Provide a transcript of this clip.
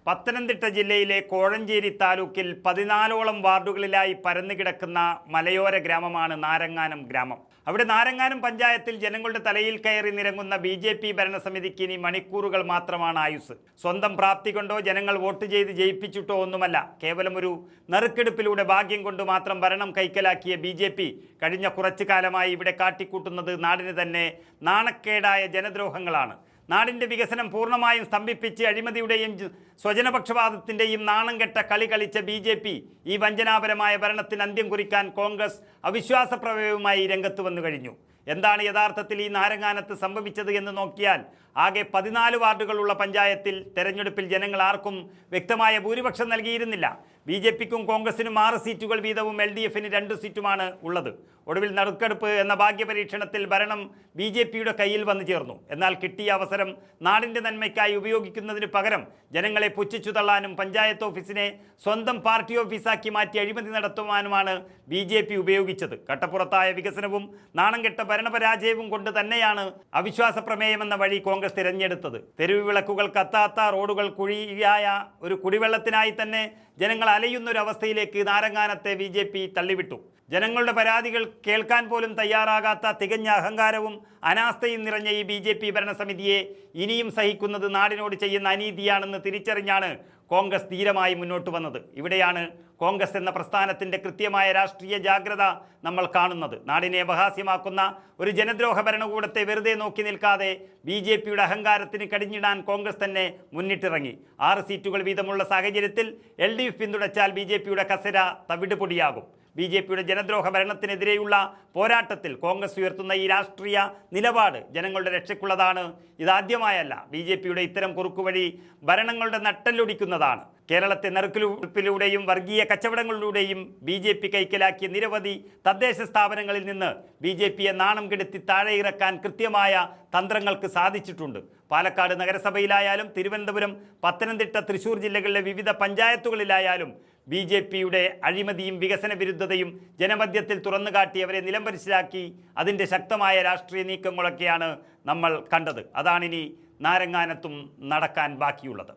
പത്തനംതിട്ട ജില്ലയിലെ കോഴഞ്ചേരി താലൂക്കിൽ 14ഓളം വാർഡുകളിലായി പരന്നുകിടക്കുന്ന മലയോര ഗ്രാമമാണ് നാരങ്ങാനം ഗ്രാമം. അവിടെ നാരങ്ങാനം പഞ്ചായത്തിൽ ജനങ്ങളുടെ തലയിൽ കയറി നിരങ്ങുന്ന BJP ഭരണസമിതിക്ക് ഇനി മണിക്കൂറുകൾ മാത്രമാണ് ആയുസ്. സ്വന്തം പ്രാപ്തി കൊണ്ടോ ജനങ്ങൾ വോട്ട് ചെയ്ത് ജയിപ്പിച്ചിട്ടോ ഒന്നുമല്ല, കേവലം ഒരു നറുക്കെടുപ്പിലൂടെ ഭാഗ്യം കൊണ്ട് മാത്രം ഭരണം കൈക്കലാക്കിയ BJP കഴിഞ്ഞ കുറച്ചു കാലമായി ഇവിടെ കാട്ടിക്കൂട്ടുന്നത് നാടിന് തന്നെ നാണക്കേടായ ജനദ്രോഹങ്ങളാണ്. നാടിൻ്റെ വികസനം പൂർണ്ണമായും സ്തംഭിപ്പിച്ച് അഴിമതിയുടെയും സ്വജനപക്ഷപാതത്തിൻ്റെയും നാണം കെട്ട കളി കളിച്ച BJP ഈ വഞ്ചനാപരമായ ഭരണത്തിന് അന്ത്യം കുറിക്കാൻ കോൺഗ്രസ് അവിശ്വാസ പ്രമേയവുമായി രംഗത്ത് വന്നു കഴിഞ്ഞു. എന്താണ് യഥാർത്ഥത്തിൽ ഈ നാരങ്ങാനത്ത് സംഭവിച്ചത് എന്ന് നോക്കിയാൽ ആകെ 14 വാർഡുകളുള്ള പഞ്ചായത്തിൽ തെരഞ്ഞെടുപ്പിൽ ജനങ്ങൾ ആർക്കും വ്യക്തമായ ഭൂരിപക്ഷം നൽകിയിരുന്നില്ല. BJPക്കും കോൺഗ്രസിനും 6 സീറ്റുകൾ വീതവും LDFന് 2 സീറ്റുമാണ് ഉള്ളത്. ഒടുവിൽ നറുക്കെടുപ്പ് എന്ന ഭാഗ്യപരീക്ഷണത്തിൽ ഭരണം BJPയുടെ കയ്യിൽ വന്നു ചേർന്നു. എന്നാൽ കിട്ടിയ അവസരം നാടിൻ്റെ നന്മയ്ക്കായി ഉപയോഗിക്കുന്നതിന് പകരം ജനങ്ങളെ പുച്ഛിച്ചു തള്ളാനും പഞ്ചായത്ത് ഓഫീസിനെ സ്വന്തം പാർട്ടി ഓഫീസാക്കി മാറ്റി അഴിമതി നടത്തുവാനുമാണ് BJP ഉപയോഗിച്ചത്. കട്ടപ്പുറത്തായ വികസനവും നാണം കെട്ട ഭരണപരാജയവും കൊണ്ട് തന്നെയാണ് അവിശ്വാസ പ്രമേയമെന്ന വഴി കോൺഗ്രസ് തിരഞ്ഞെടുത്തത്. തെരുവ് വിളക്കുകൾ കത്താത്ത റോഡുകൾ കുഴിയായ ഒരു കുടിവെള്ളത്തിനായി തന്നെ ജനങ്ങൾ അലയുന്നൊരവസ്ഥയിലേക്ക് നാരങ്ങാനത്തെ BJP തള്ളിവിട്ടു. ജനങ്ങളുടെ പരാതികൾ കേൾക്കാൻ പോലും തയ്യാറാകാത്ത തികഞ്ഞ അഹങ്കാരവും അനാസ്ഥയും നിറഞ്ഞ ഈ BJP ഭരണസമിതിയെ ഇനിയും സഹിക്കുന്നത് നാടിനോട് ചെയ്യുന്ന അനീതിയാണെന്ന് തിരിച്ചറിഞ്ഞാണ് കോൺഗ്രസ് ധീരമായി മുന്നോട്ട് വന്നത്. ഇവിടെയാണ് കോൺഗ്രസ് എന്ന പ്രസ്ഥാനത്തിൻ്റെ കൃത്യമായ രാഷ്ട്രീയ ജാഗ്രത നമ്മൾ കാണുന്നത്. നാടിനെ അപഹാസ്യമാക്കുന്ന ഒരു ജനദ്രോഹ ഭരണകൂടത്തെ വെറുതെ നോക്കി നിൽക്കാതെ BJPയുടെ അഹങ്കാരത്തിന് കടിഞ്ഞിടാൻ കോൺഗ്രസ് തന്നെ മുന്നിട്ടിറങ്ങി. 6 സീറ്റുകൾ വീതമുള്ള സാഹചര്യത്തിൽ LDF പിന്തുണച്ചാൽ BJPയുടെ കസര തവിടുപൊടിയാകും. BJPയുടെ ജനദ്രോഹ ഭരണത്തിനെതിരെയുള്ള പോരാട്ടത്തിൽ കോൺഗ്രസ് ഉയർത്തുന്ന ഈ രാഷ്ട്രീയ നിലപാട് ജനങ്ങളുടെ രക്ഷയ്ക്കുള്ളതാണ്. ഇതാദ്യമായല്ല. BJPയുടെ ഇത്തരം കുറുക്കുവഴി ഭരണങ്ങളുടെ നട്ടെല്ലൊടിക്കുന്നതാണ്. കേരളത്തെ നറുക്കെടുപ്പിലൂടെയും വർഗീയ കച്ചവടങ്ങളിലൂടെയും BJP കൈക്കലാക്കിയ നിരവധി തദ്ദേശ സ്ഥാപനങ്ങളിൽ നിന്ന് BJPയെ നാണം കെടുത്തി താഴെ ഇറക്കാൻ കൃത്യമായ തന്ത്രങ്ങൾക്ക് സാധിച്ചിട്ടുണ്ട്. പാലക്കാട് നഗരസഭയിലായാലും തിരുവനന്തപുരം, പത്തനംതിട്ട, തൃശ്ശൂർ ജില്ലകളിലെ വിവിധ പഞ്ചായത്തുകളിലായാലും BJPയുടെ അഴിമതിയും വികസന വിരുദ്ധതയും ജനമധ്യത്തിൽ തുറന്നുകാട്ടി നിലംപരിശാക്കി അതിൻ്റെ ശക്തമായ രാഷ്ട്രീയ നീക്കങ്ങളൊക്കെയാണ് നമ്മൾ കണ്ടത്. അതാണിനി നാരങ്ങാനത്തും നടക്കാൻ ബാക്കിയുള്ളത്.